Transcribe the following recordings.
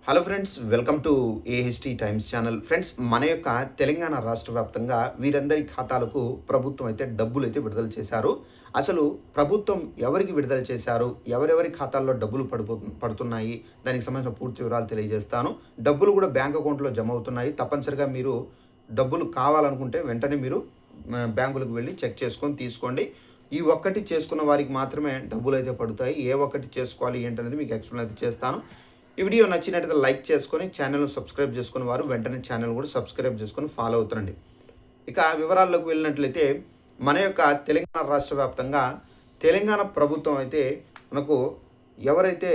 Hello friends, welcome to AHT times channel. Friends, మన యొక్క తెలంగాణ రాష్ట్ర వ్యాప్తంగా వీరందరి ఖాతాలకు ప్రభుత్వం అయితే డబ్బులు అయితే విడుదల చేశారు. అసలు ప్రభుత్వం ఎవరికి విడుదల చేశారు, ఎవరెవరి ఖాతాల్లో డబ్బులు పడుతున్నాయి, దానికి సంబంధించిన పూర్తి వివరాలు తెలియజేస్తాను. డబ్బులు కూడా బ్యాంక్ అకౌంట్లో జమ అవుతున్నాయి. తప్పనిసరిగా మీరు డబ్బులు కావాలనుకుంటే వెంటనే మీరు బ్యాంకులకు వెళ్ళి చెక్ చేసుకొని తీసుకోండి. ఈ ఒక్కటి చేసుకున్న వారికి మాత్రమే డబ్బులు అయితే పడుతాయి. ఏ ఒక్కటి చేసుకోవాలి ఏంటనేది మీకు ఎక్స్ప్లెయిన్ అయితే చేస్తాను. ఈ వీడియో నచ్చినట్లయితే లైక్ చేసుకొని ఛానల్ను సబ్స్క్రైబ్ చేసుకున్న వారు వెంటనే ఛానల్ కూడా సబ్స్క్రైబ్ చేసుకొని ఫాలో అవుతారండి. ఇక వివరాల్లోకి వెళ్ళినట్లయితే మన యొక్క తెలంగాణ రాష్ట్ర వ్యాప్తంగా తెలంగాణ ప్రభుత్వం అయితే మనకు ఎవరైతే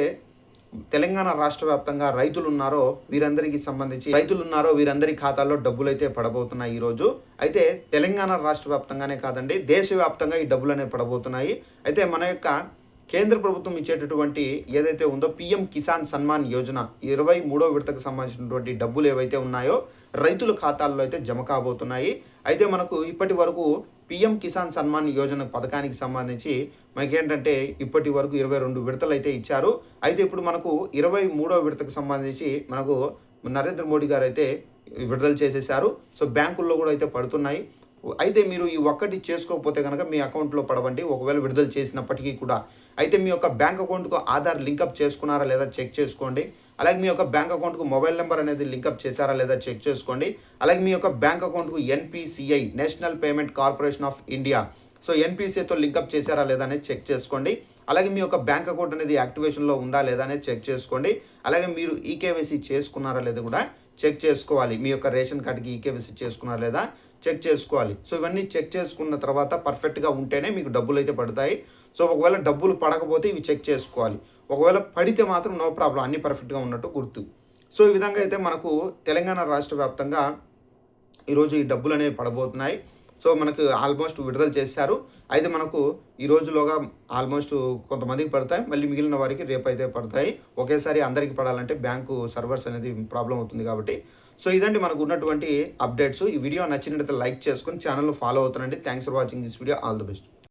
తెలంగాణ రాష్ట్ర వ్యాప్తంగా రైతులు ఉన్నారో వీరందరి ఖాతాల్లో డబ్బులు అయితే పడబోతున్నాయి ఈరోజు. అయితే తెలంగాణ రాష్ట్ర వ్యాప్తంగానే కాదండి, దేశవ్యాప్తంగా ఈ డబ్బులు అనేవి పడబోతున్నాయి. అయితే మన యొక్క కేంద్ర ప్రభుత్వం ఇచ్చేటటువంటి ఏదైతే ఉందో పిఎం కిసాన్ సన్మాన్ యోజన 23వ విడతకు సంబంధించినటువంటి డబ్బులు ఏవైతే ఉన్నాయో రైతుల ఖాతాల్లో అయితే జమ కాబోతున్నాయి. అయితే మనకు ఇప్పటి వరకు పిఎం కిసాన్ సన్మాన్ యోజన పథకానికి సంబంధించి మనకేంటంటే ఇప్పటి వరకు 22 విడతలు అయితే ఇచ్చారు. అయితే ఇప్పుడు మనకు 23వ విడతకు సంబంధించి మనకు నరేంద్ర మోడీ గారు అయితే విడుదల చేసేశారు. సో బ్యాంకుల్లో కూడా అయితే పడుతున్నాయి. అయితే మీరు ఈ ఒక్కటి చేసుకోకపోతే కనుక మీ అకౌంట్లో పడవండి, ఒకవేళ విడుదల చేసినప్పటికీ కూడా. అయితే మీ యొక్క బ్యాంక్ అకౌంట్కు ఆధార్ లింకప్ చేసుకున్నారా లేదా చెక్ చేసుకోండి. అలాగే మీ యొక్క బ్యాంక్ అకౌంట్కు మొబైల్ నెంబర్ అనేది లింకప్ చేశారా లేదా చెక్ చేసుకోండి. అలాగే మీ యొక్క బ్యాంక్ అకౌంట్కు NPCI national payment corporation of India ఎన్పిసిఐతో లింకప్ చేశారా లేదా అనేది చెక్ చేసుకోండి. అలాగే మీ యొక్క బ్యాంక్ అకౌంట్ అనేది యాక్టివేషన్లో ఉందా లేదా అనేది చెక్ చేసుకోండి. అలాగే మీరు ఈకేవైసీ చేసుకున్నారా లేదా కూడా చెక్ చేసుకోవాలి. మీ యొక్క రేషన్ కార్డుకి ఈకేవైసీ చేసుకున్నారా లేదా చెక్ చేసుకోవాలి. సో ఇవన్నీ చెక్ చేసుకున్న తర్వాత పర్ఫెక్ట్గా ఉంటేనే మీకు డబ్బులు అయితే పడతాయి. సో ఒకవేళ డబ్బులు పడకపోతే ఇవి చెక్ చేసుకోవాలి. ఒకవేళ పడితే మాత్రం నో ప్రాబ్లం, అన్నీ పర్ఫెక్ట్గా ఉన్నట్టు గుర్తు. సో ఈ విధంగా అయితే మనకు తెలంగాణ రాష్ట్ర వ్యాప్తంగా ఈరోజు ఈ డబ్బులు అనేవి పడబోతున్నాయి. సో మనకు ఆల్మోస్ట్ విడుదల చేశారు. అయితే మనకు ఈ రోజులోగా ఆల్మోస్ట్ కొంతమందికి పడతాయి, మళ్ళీ మిగిలిన వారికి రేపు అయితే పడతాయి. ఒకేసారి అందరికీ పడాలంటే బ్యాంకు సర్వర్స్ అనేది ప్రాబ్లం అవుతుంది కాబట్టి. సో ఇదండి మనకు ఉన్నటువంటి అప్డేట్స్. ఈ వీడియో నచ్చినట్లయితే లైక్ చేసుకొని ఛానల్ను ఫాలో అవుతానండి. Thanks for watching this video. All the best.